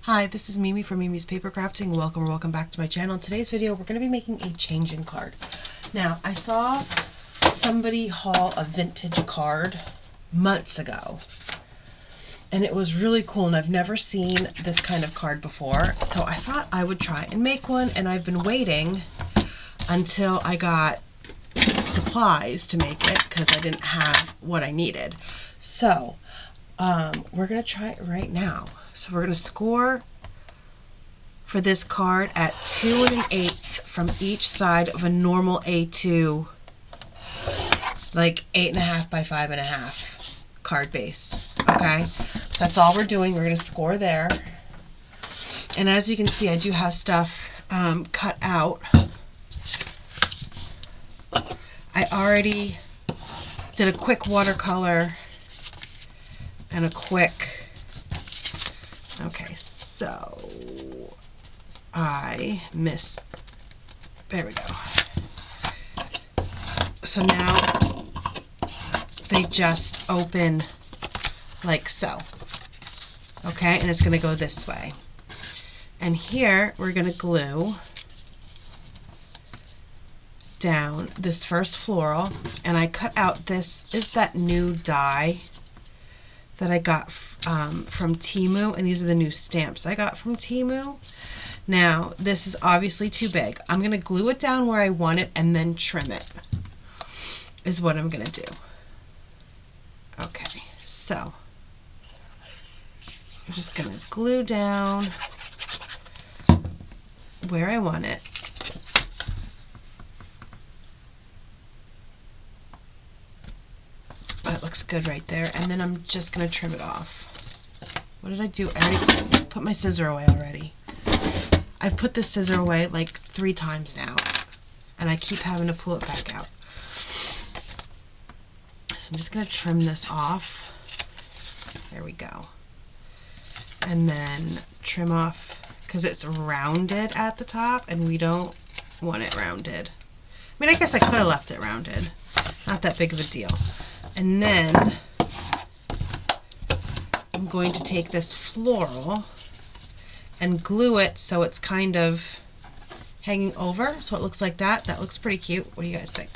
Hi, this is Mimi from Mimi's Paper Crafting. Welcome back to my channel. In today's video, we're going to be making a changing card. Now, I saw somebody haul a vintage card months ago, and it was really cool, and I've never seen this kind of card before, so I thought I would try and make one, and I've been waiting until I got supplies to make it because I didn't have what I needed. So, we're going to try it right now. So we're going to score for this card at 2 1/8 from each side of a normal A2, like 8.5 by 5.5 card base. Okay, so that's all we're doing. We're going to score there. And as you can see, I do have stuff cut out. I already did a quick watercolor and a quick... Okay, so I missed, there we go. So now they just open like so. Okay, and it's going to go this way. And here we're going to glue down this first floral, and I cut out, this is that new die that I got from Temu, and these are the new stamps I got from Temu. Now, this is obviously too big. I'm going to glue it down where I want it and then trim it, is what I'm going to do. Okay, so I'm just going to glue down where I want it. That looks good right there, and then I'm just going to trim it off. What did I do? I already put my scissor away already. I've put this scissor away like 3 times now, and I keep having to pull it back out. So I'm just going to trim this off. There we go. And then trim off, because it's rounded at the top, and we don't want it rounded. I mean, I guess I could have left it rounded. Not that big of a deal. And then I'm going to take this floral and glue it so it's kind of hanging over, so it looks like that. That looks pretty cute. What do you guys think?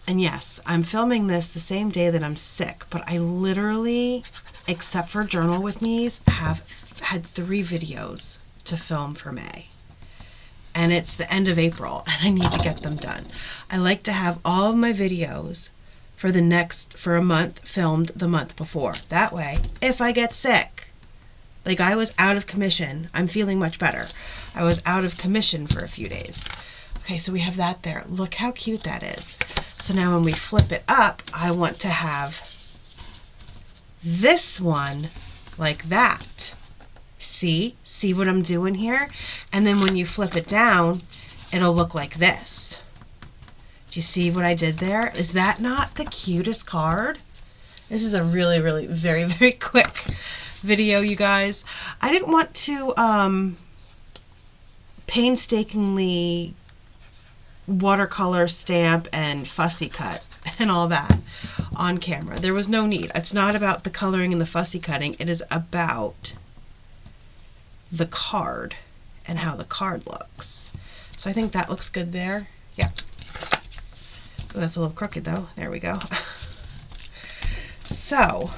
And yes, I'm filming this the same day that I'm sick, but I literally, except for Journal With Me's, have had 3 videos to film for May. And it's the end of April, and I need to get them done. I like to have all of my videos for a month filmed the month before. That way, if I get sick, like I was out of commission, I'm feeling much better. I was out of commission for a few days. Okay, so we have that there. Look how cute that is. So now when we flip it up, I want to have this one like that. See what I'm doing here? And then when you flip it down, it'll look like this. Do you see what I did there? Is that not the cutest card? This is a really, really, very, very quick video, you guys. I didn't want to painstakingly watercolor stamp and fussy cut and all that on camera. There was no need. It's not about the coloring and the fussy cutting. It is about the card and how the card looks. So I think that looks good there. Yeah. Oh, that's a little crooked though. There we go. So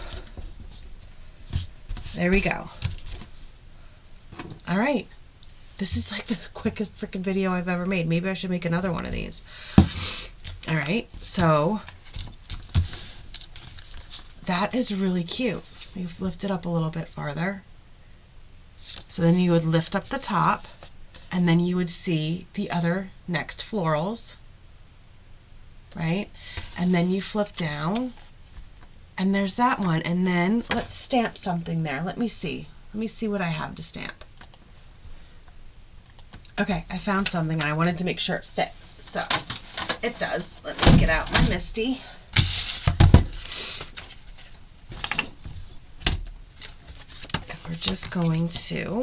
there we go. All right. This is like the quickest freaking video I've ever made. Maybe I should make another one of these. All right. So that is really cute. You've lifted up a little bit farther. So then you would lift up the top, and then you would see the other next florals, right? And then you flip down, and there's that one. And then let's stamp something there. Let me see what I have to stamp. Okay, I found something, and I wanted to make sure it fit. So it does. Let me get out my Misty. We're just going to,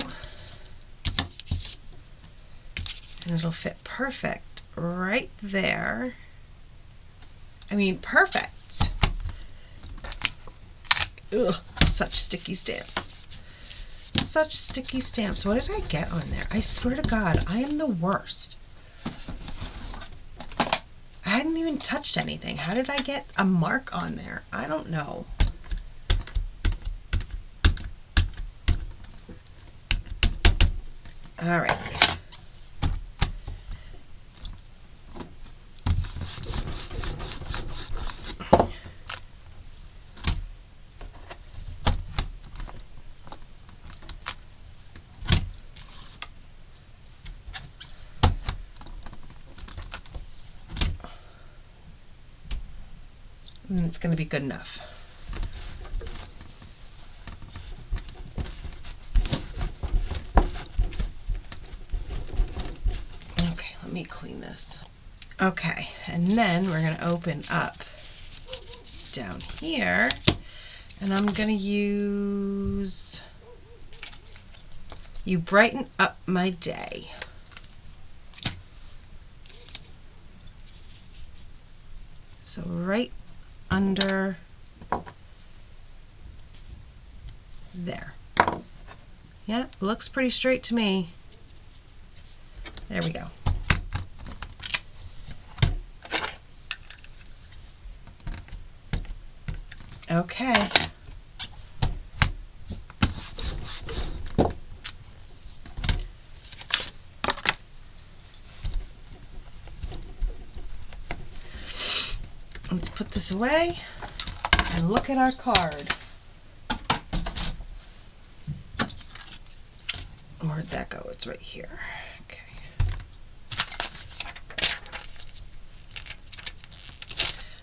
and it'll fit perfect right there. I mean, perfect. Ugh, such sticky stamps. such sticky stamps. What did I get on there? I swear to God, I am the worst. I hadn't even touched anything. How did I get a mark on there? I don't know. All right. And it's going to be good enough. Okay, let me clean this. Okay, and then we're going to open up down here, and I'm going to use You Brighten Up My Day. So right under there. Yeah, looks pretty straight to me. There we go. Okay. Let's put this away and look at our card. Where'd that go? It's right here. Okay.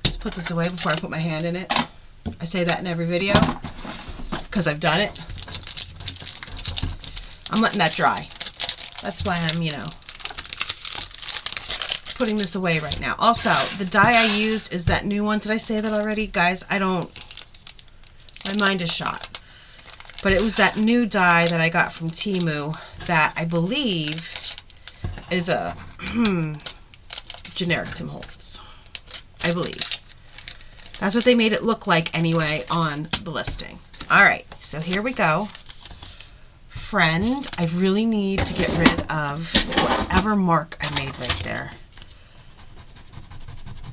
Let's put this away before I put my hand in it. I say that in every video because I've done it. I'm letting that dry. That's why I'm, putting this away right now. Also, the die I used is that new one. Did I say that already? Guys, my mind is shot. But it was that new die that I got from Temu that I believe is a generic Tim Holtz. I believe. That's what they made it look like anyway on the listing. Alright, so here we go. Friend, I really need to get rid of whatever mark I made right there.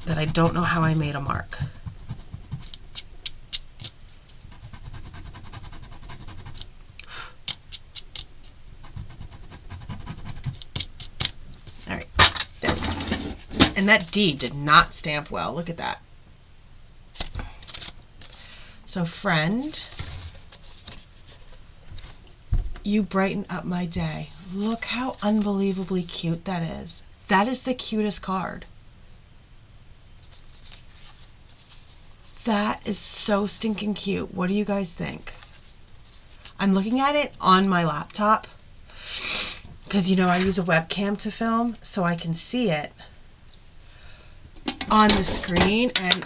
That I don't know how I made a mark. Alright, there we go. And that D did not stamp well. Look at that. So friend, you brighten up my day. Look how unbelievably cute that is. That is the cutest card. That is so stinking cute. What do you guys think? I'm looking at it on my laptop because, I use a webcam to film so I can see it on the screen, and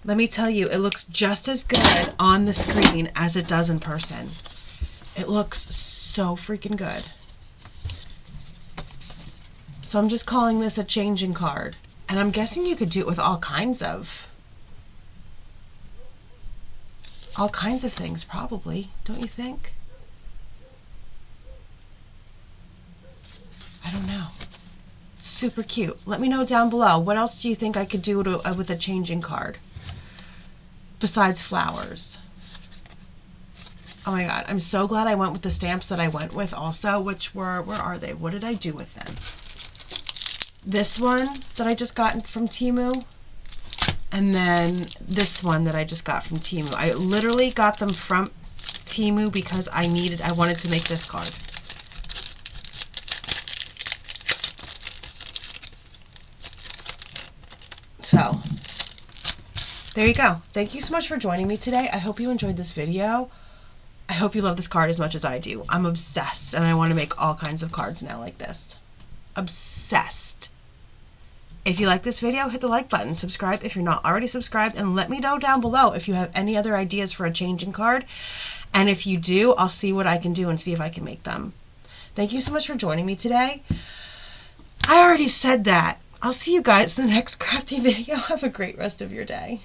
let me tell you, it looks just as good on the screen as it does in person. It looks so freaking good. So I'm just calling this a changing card. And I'm guessing you could do it with all kinds of things, probably. Don't you think? I don't know. Super cute. Let me know down below. What else do you think I could do with a changing card? Besides flowers. Oh my God. I'm so glad I went with the stamps that I went with also, which were, where are they? What did I do with them? This one that I just got from Temu, and then this one that I just got from Temu. I literally got them from Temu because I wanted to make this card. So, there you go. Thank you so much for joining me today. I hope you enjoyed this video. I hope you love this card as much as I do. I'm obsessed, and I want to make all kinds of cards now like this. Obsessed. If you like this video, hit the like button, subscribe if you're not already subscribed, and let me know down below if you have any other ideas for a changing card. And if you do, I'll see what I can do and see if I can make them. Thank you so much for joining me today. I already said that. I'll see you guys in the next crafty video. Have a great rest of your day.